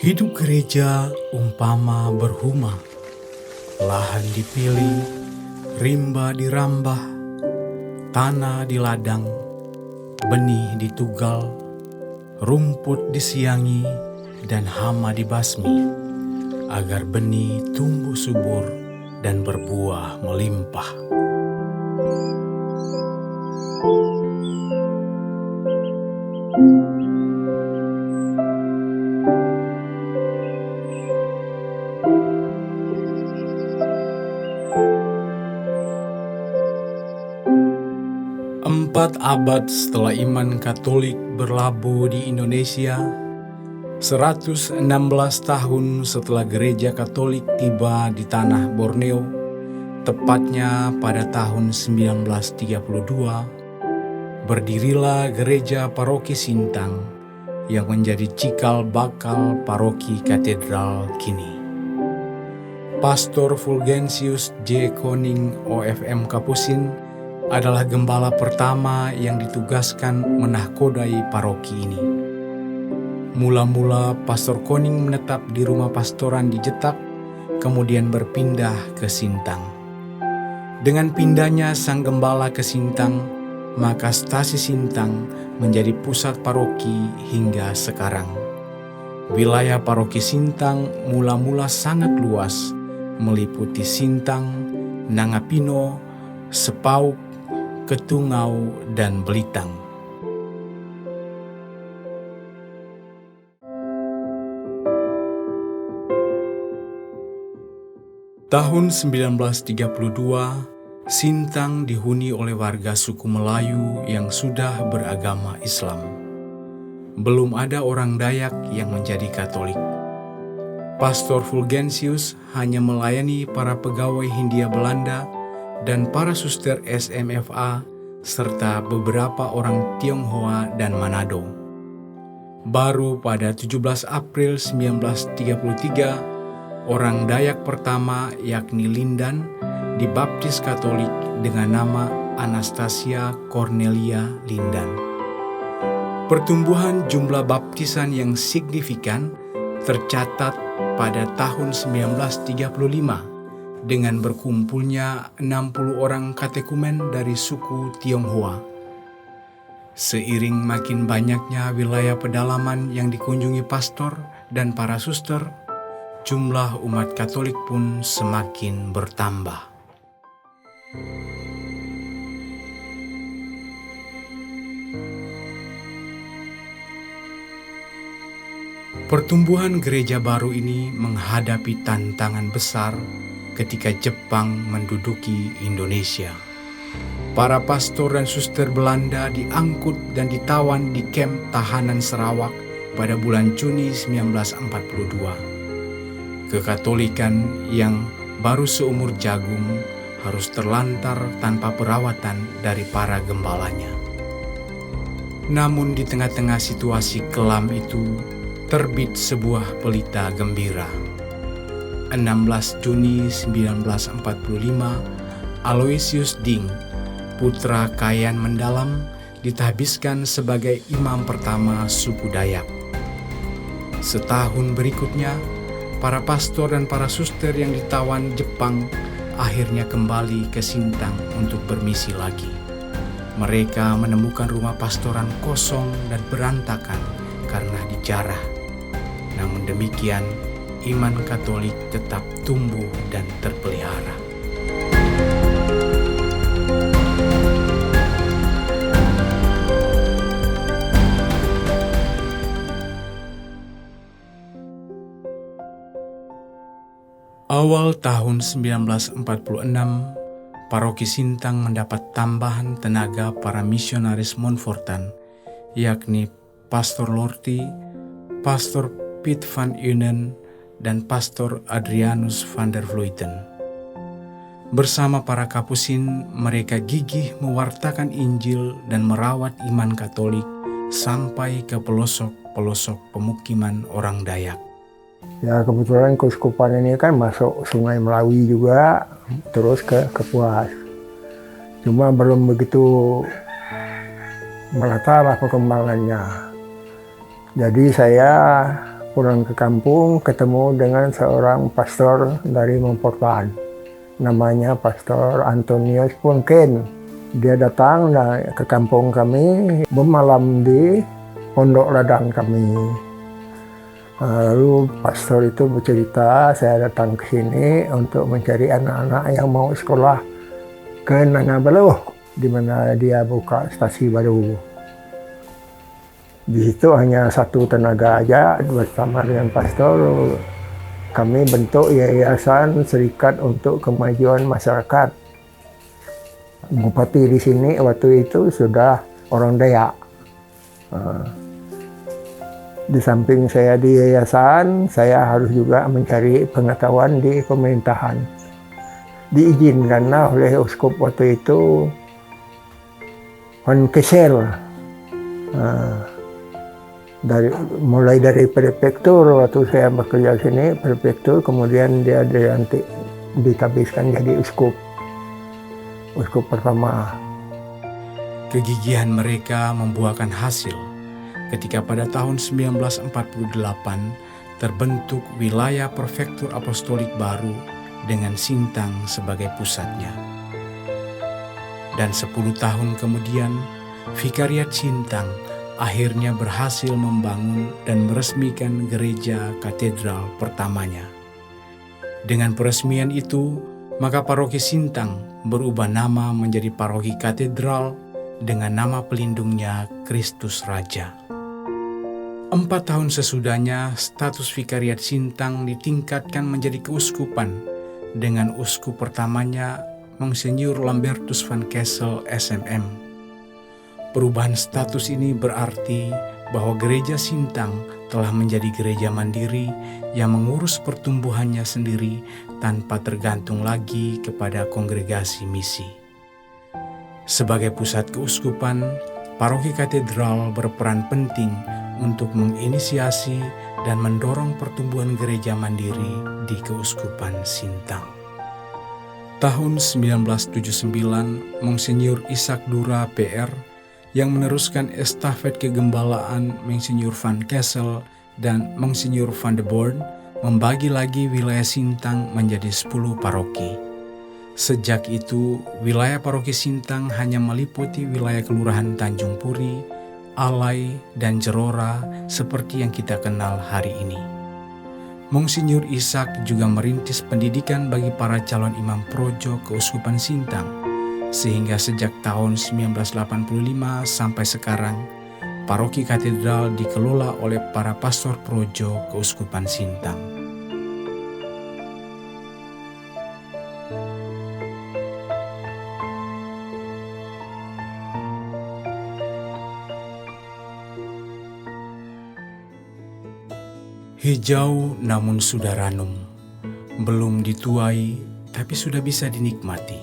Hidup gereja umpama berhuma, lahan dipilih, rimba dirambah, tanah diladang, benih ditugal, rumput disiangi, dan hama dibasmi, agar benih tumbuh subur dan berbuah melimpah. Empat abad setelah iman Katolik berlabuh di Indonesia, 116 tahun setelah gereja Katolik tiba di tanah Borneo, tepatnya pada tahun 1932, berdirilah gereja Paroki Sintang yang menjadi cikal bakal paroki katedral kini. Pastor Fulgensius J. Koning OFM Kapusin adalah gembala pertama yang ditugaskan menahkodai paroki ini. Mula-mula Pastor Koning menetap di rumah pastoran di Jetak, kemudian berpindah ke Sintang. Dengan pindahnya sang gembala ke Sintang, maka stasi Sintang menjadi pusat paroki hingga sekarang. Wilayah paroki Sintang mula-mula sangat luas, meliputi Sintang, Nangapino, Sepauk, Ketungau, dan Belitang. Tahun 1932, Sintang dihuni oleh warga suku Melayu yang sudah beragama Islam. Belum ada orang Dayak yang menjadi Katolik. Pastor Fulgensius hanya melayani para pegawai Hindia Belanda dan para suster SMFA serta beberapa orang Tionghoa dan Manado. Baru pada 17 April 1933, orang Dayak pertama yakni Lindan dibaptis Katolik dengan nama Anastasia Cornelia Lindan. Pertumbuhan jumlah baptisan yang signifikan tercatat pada tahun 1935 dengan berkumpulnya 60 orang katekumen dari suku Tionghoa. Seiring makin banyaknya wilayah pedalaman yang dikunjungi pastor dan para suster, jumlah umat Katolik pun semakin bertambah. Pertumbuhan gereja baru ini menghadapi tantangan besar ketika Jepang menduduki Indonesia. Para pastor dan suster Belanda diangkut dan ditawan di kamp tahanan Sarawak pada bulan Juni 1942. Kekatolikan yang baru seumur jagung harus terlantar tanpa perawatan dari para gembalanya. Namun di tengah-tengah situasi kelam itu, terbit sebuah pelita gembira. 16 Juni 1945, Aloysius Ding, putra Kayan Mendalam, ditahbiskan sebagai imam pertama suku Dayak. Setahun berikutnya, para pastor dan para suster yang ditawan Jepang akhirnya kembali ke Sintang untuk bermisi lagi. Mereka menemukan rumah pastoran kosong dan berantakan karena dijarah. Namun demikian, iman Katolik tetap tumbuh dan terpelihara. Awal tahun 1946, Paroki Sintang mendapat tambahan tenaga para misionaris Montfortan, yakni Pastor Lorty, Pastor Piet van Unen, dan Pastor Adrianus van der Vleuten. Bersama para kapusin, mereka gigih mewartakan Injil dan merawat iman Katolik sampai ke pelosok-pelosok pemukiman orang Dayak. Ya kebetulan keuskupan ini kan masuk Sungai Melawi juga, terus ke Kapuas. Cuma belum begitu merata lah perkembangannya. Jadi saya pulang ke kampung ketemu dengan seorang pastor dari Memportan. Namanya Pastor Antonius Punken. Dia datang ke kampung kami, bermalam di pondok ladang kami. Lalu pastor itu bercerita, saya datang ke sini untuk mencari anak-anak yang mau sekolah ke Nangabeluh, di mana dia buka stasi baru. Di situ hanya satu tenaga aja bersama dengan pastor. Kami bentuk yayasan Serikat untuk Kemajuan Masyarakat. Bupati di sini waktu itu sudah orang Dayak. Di samping saya di yayasan, saya harus juga mencari pengetahuan di pemerintahan. Diizinkanlah oleh uskup waktu itu Van Kessel. Mulai dari prefektur, waktu saya bekerja di sini, prefektur, kemudian dia ditabiskan jadi uskup pertama. Kegigihan mereka membuahkan hasil ketika pada tahun 1948 terbentuk wilayah prefektur apostolik baru dengan Sintang sebagai pusatnya. Dan 10 tahun kemudian, Vikariat Sintang akhirnya berhasil membangun dan meresmikan gereja katedral pertamanya. Dengan peresmian itu, maka paroki Sintang berubah nama menjadi paroki katedral dengan nama pelindungnya Kristus Raja. 4 tahun sesudahnya, status Vikariat Sintang ditingkatkan menjadi keuskupan dengan uskup pertamanya Monsinyur Lambertus van Kessel SMM. Perubahan status ini berarti bahwa gereja Sintang telah menjadi gereja mandiri yang mengurus pertumbuhannya sendiri tanpa tergantung lagi kepada kongregasi misi. Sebagai pusat keuskupan, paroki katedral berperan penting untuk menginisiasi dan mendorong pertumbuhan gereja mandiri di Keuskupan Sintang. Tahun 1979, Monsinyur Ishak Dura PR yang meneruskan estafet kegembalaan Monsinyur van Kessel dan Monsinyur van de Born membagi lagi wilayah Sintang menjadi 10 paroki. Sejak itu, wilayah paroki Sintang hanya meliputi wilayah Kelurahan Tanjung Puri, Alai, dan Jerora seperti yang kita kenal hari ini. Monsinyur Ishak juga merintis pendidikan bagi para calon imam projo Keuskupan Sintang, sehingga sejak tahun 1985 sampai sekarang, paroki katedral dikelola oleh para pastor projo Keuskupan Sintang. Hijau namun sudah ranum, belum dituai tapi sudah bisa dinikmati.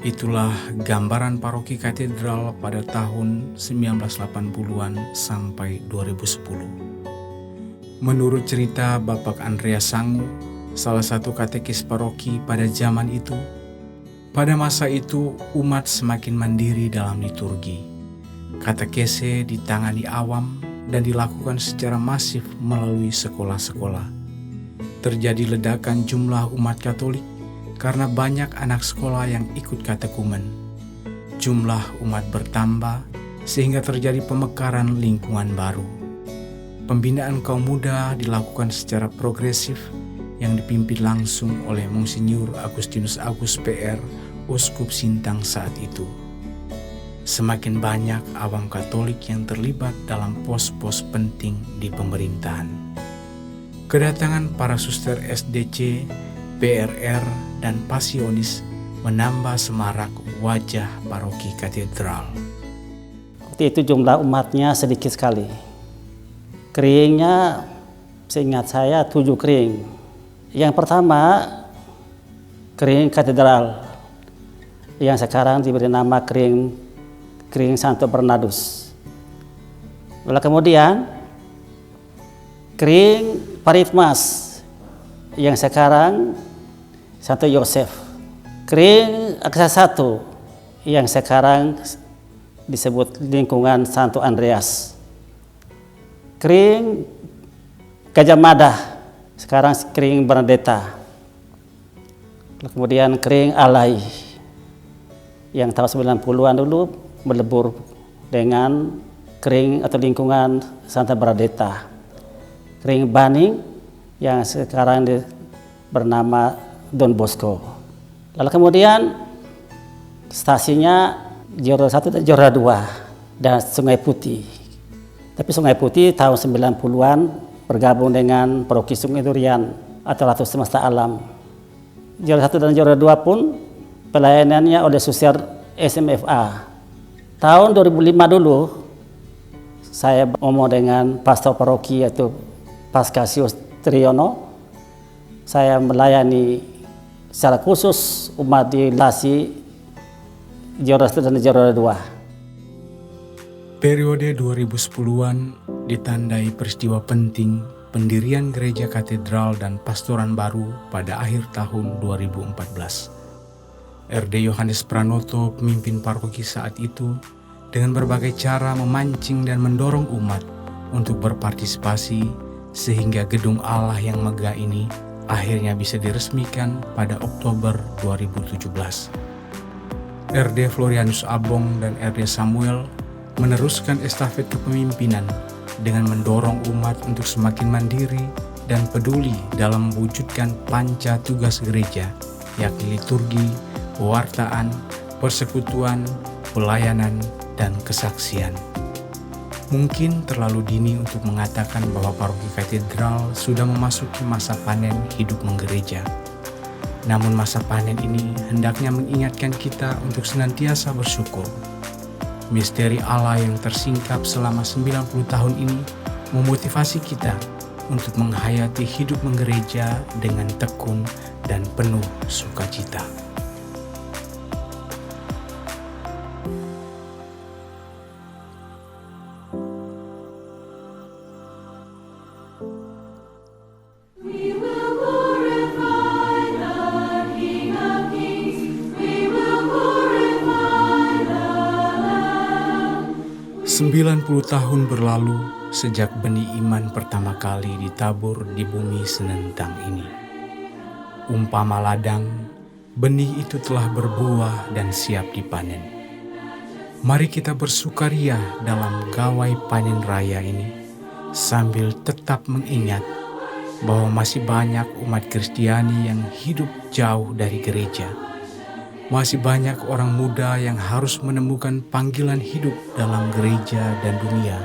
Itulah gambaran paroki katedral pada tahun 1980-an sampai 2010. Menurut cerita Bapak Andreas Sangu, salah satu katekis paroki pada zaman itu, pada masa itu umat semakin mandiri dalam liturgi. Katekese ditangani awam dan dilakukan secara masif melalui sekolah-sekolah. Terjadi ledakan jumlah umat Katolik karena banyak anak sekolah yang ikut katekumen. Jumlah umat bertambah sehingga terjadi pemekaran lingkungan baru. Pembinaan kaum muda dilakukan secara progresif yang dipimpin langsung oleh Monsinyur Agustinus Agus PR, Uskup Sintang saat itu. Semakin banyak awam Katolik yang terlibat dalam pos-pos penting di pemerintahan. Kedatangan para suster SDC, PRR, dan pasionis menambah semarak wajah paroki katedral. Waktu itu jumlah umatnya sedikit sekali. Keringnya, seingat saya 7 kering. Yang pertama, kering katedral, yang sekarang diberi nama kering Santo Bernardus. Lalu kemudian kering Paritmas, yang sekarang Santo Yosef. Kering Aksa 1, yang sekarang disebut lingkungan Santo Andreas. Kering Gajah Mada, sekarang kering Bernadetta. Kemudian kering Alai, yang tahun 90-an dulu melebur dengan kering atau lingkungan Santa Bernadetta. Kering Baning yang sekarang bernama Don Bosco. Lalu kemudian stasinya Jora 1 dan Jora 2 dan Sungai Putih. Tapi Sungai Putih tahun 90-an bergabung dengan Paroki Sungai Durian atau Ratu Semesta Alam. Jora 1 dan Jora 2 pun pelayanannya oleh Suster SMFA. Tahun 2005 dulu saya ngomong dengan pastor paroki yaitu Paskasius Triyono. Saya melayani secara khusus umat di Lasi Jora 1 dan Jora 2. Periode 2010-an ditandai peristiwa penting pendirian gereja katedral dan pastoran baru pada akhir tahun 2014. RD Yohanes Pranoto, pemimpin paroki saat itu, dengan berbagai cara memancing dan mendorong umat untuk berpartisipasi sehingga gedung Allah yang megah ini akhirnya bisa diresmikan pada Oktober 2017. RD Florianus Abong dan RD Samuel meneruskan estafet kepemimpinan dengan mendorong umat untuk semakin mandiri dan peduli dalam mewujudkan panca tugas gereja, yakni liturgi, pewartaan, persekutuan, pelayanan, dan kesaksian. Mungkin terlalu dini untuk mengatakan bahwa paroki katedral sudah memasuki masa panen hidup menggereja. Namun masa panen ini hendaknya mengingatkan kita untuk senantiasa bersyukur. Misteri Allah yang tersingkap selama 90 tahun ini memotivasi kita untuk menghayati hidup menggereja dengan tekun dan penuh sukacita. We will glorify the King of Kings. We will glorify the Lamb. 90 tahun berlalu sejak benih iman pertama kali ditabur di bumi senentang ini. Umpama ladang, benih itu telah berbuah dan siap dipanen. Mari kita bersukaria dalam gawai panen raya ini, sambil tetap mengingat bahwa masih banyak umat Kristiani yang hidup jauh dari gereja. Masih banyak orang muda yang harus menemukan panggilan hidup dalam gereja dan dunia.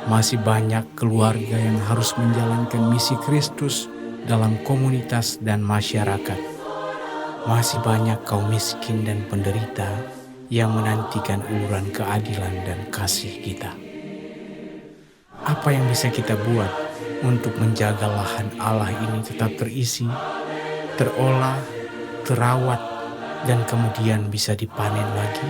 Masih banyak keluarga yang harus menjalankan misi Kristus dalam komunitas dan masyarakat. Masih banyak kaum miskin dan penderita yang menantikan uluran keadilan dan kasih kita. Apa yang bisa kita buat untuk menjaga lahan Allah ini tetap terisi, terolah, terawat, dan kemudian bisa dipanen lagi?